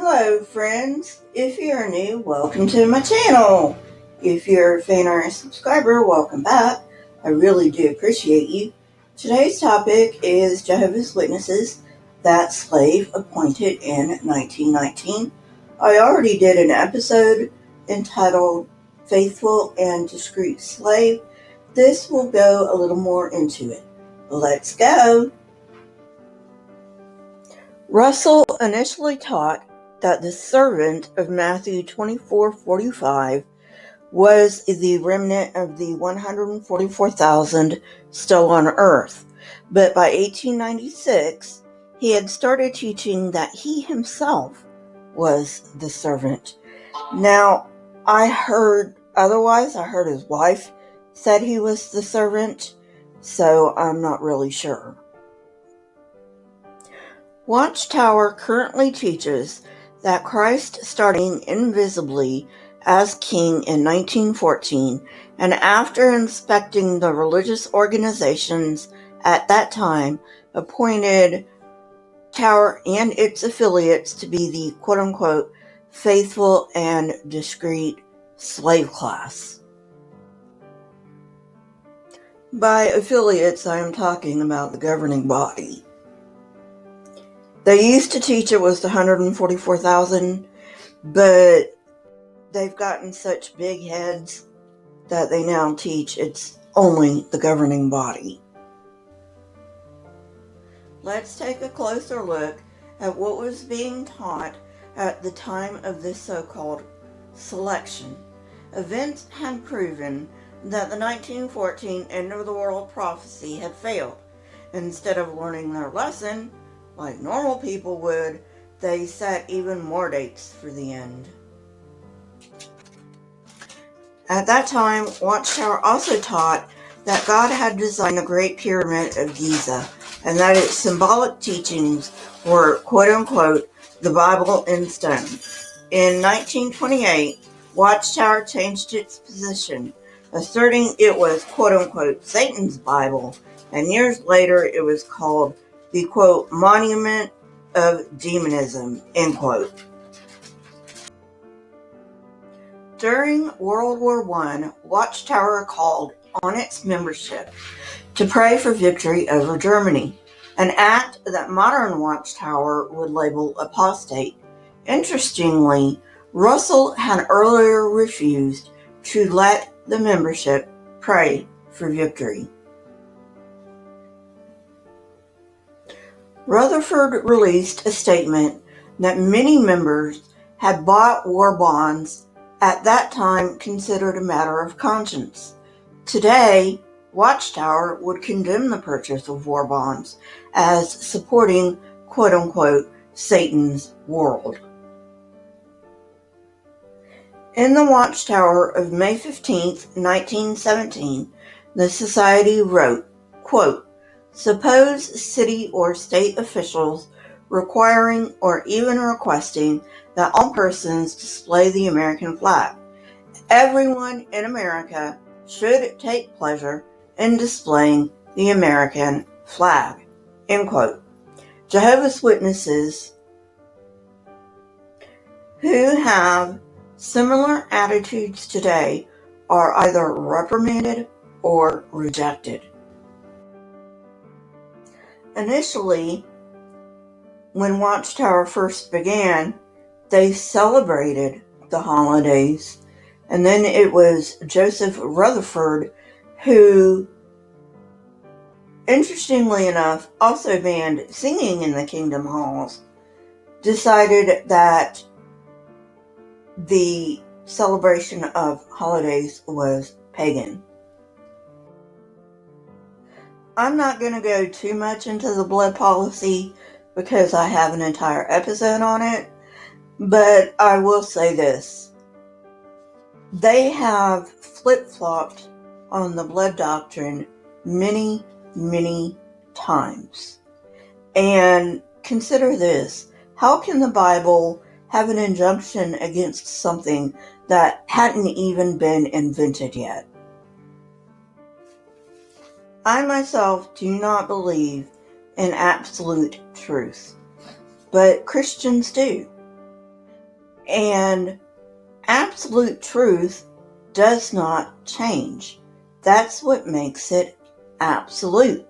Hello friends, if you're new, welcome to my channel. If you're a fan or a subscriber, welcome back. I really do appreciate you. Today's topic is Jehovah's Witnesses, that slave appointed in 1919. I already did an episode entitled Faithful and Discreet Slave. This will go a little more into it. Let's go. Russell initially taught that the servant of Matthew 24:45 was the remnant of the 144,000 still on earth, but by 1896 he had started teaching that he himself was the servant. Now, I heard otherwise. I heard his wife said he was the servant, so I'm not really sure. Watchtower currently teaches that Christ starting invisibly as king in 1914, and after inspecting the religious organizations at that time, appointed Tower and its affiliates to be the quote-unquote faithful and discreet slave class. By affiliates, I am talking about the governing body. They used to teach it was the 144,000, but they've gotten such big heads that they now teach it's only the governing body. Let's take a closer look at what was being taught at the time of this so-called selection. Events had proven that the 1914 end-of-the-world prophecy had failed. Instead of learning their lesson, like normal people would, they set even more dates for the end. At that time, Watchtower also taught that God had designed the Great Pyramid of Giza, and that its symbolic teachings were, quote-unquote, the Bible in stone. In 1928, Watchtower changed its position, asserting it was, quote-unquote, Satan's Bible, and years later it was called the, quote, monument of demonism, end quote. During World War I, Watchtower called on its membership to pray for victory over Germany, an act that modern Watchtower would label apostate. Interestingly, Russell had earlier refused to let the membership pray for victory. Rutherford released a statement that many members had bought war bonds, at that time considered a matter of conscience. Today, Watchtower would condemn the purchase of war bonds as supporting, quote-unquote, Satan's world. In the Watchtower of May 15, 1917, the Society wrote, quote, suppose city or state officials requiring or even requesting that all persons display the American flag. Everyone in America should take pleasure in displaying the American flag. End quote. Jehovah's Witnesses who have similar attitudes today are either reprimanded or rejected. Initially, when Watchtower first began, they celebrated the holidays, and then it was Joseph Rutherford who, interestingly enough, also banned singing in the Kingdom Halls, decided that the celebration of holidays was pagan. I'm not going to go too much into the blood policy because I have an entire episode on it, but I will say this. They have flip-flopped on the blood doctrine many, many times. And consider this. How can the Bible have an injunction against something that hadn't even been invented yet? I myself do not believe in absolute truth, but Christians do. And absolute truth does not change. That's what makes it absolute.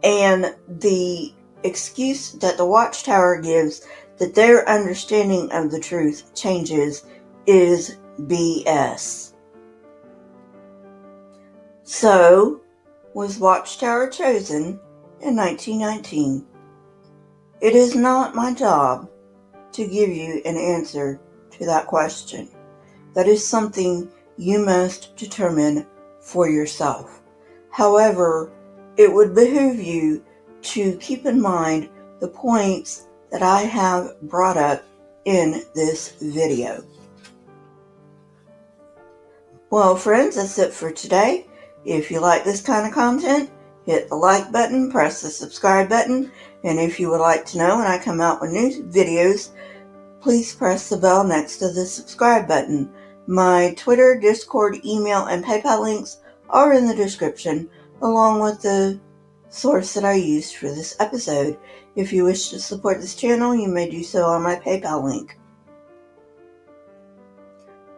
And the excuse that the Watchtower gives that their understanding of the truth changes is BS. So, was Watchtower chosen in 1919? It is not my job to give you an answer to that question. That is something you must determine for yourself. However, it would behoove you to keep in mind the points that I have brought up in this video. Well, friends, that's it for today. If you like this kind of content, hit the like button, press the subscribe button, and if you would like to know when I come out with new videos, please press the bell next to the subscribe button. My Twitter, Discord, email, and PayPal links are in the description, along with the source that I used for this episode. If you wish to support this channel, you may do so on my PayPal link.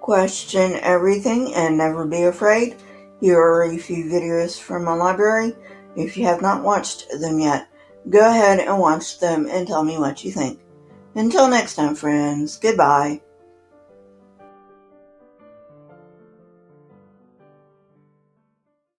Question everything and never be afraid. Here are a few videos from my library. If you have not watched them yet, go ahead and watch them and tell me what you think. Until next time, friends, goodbye.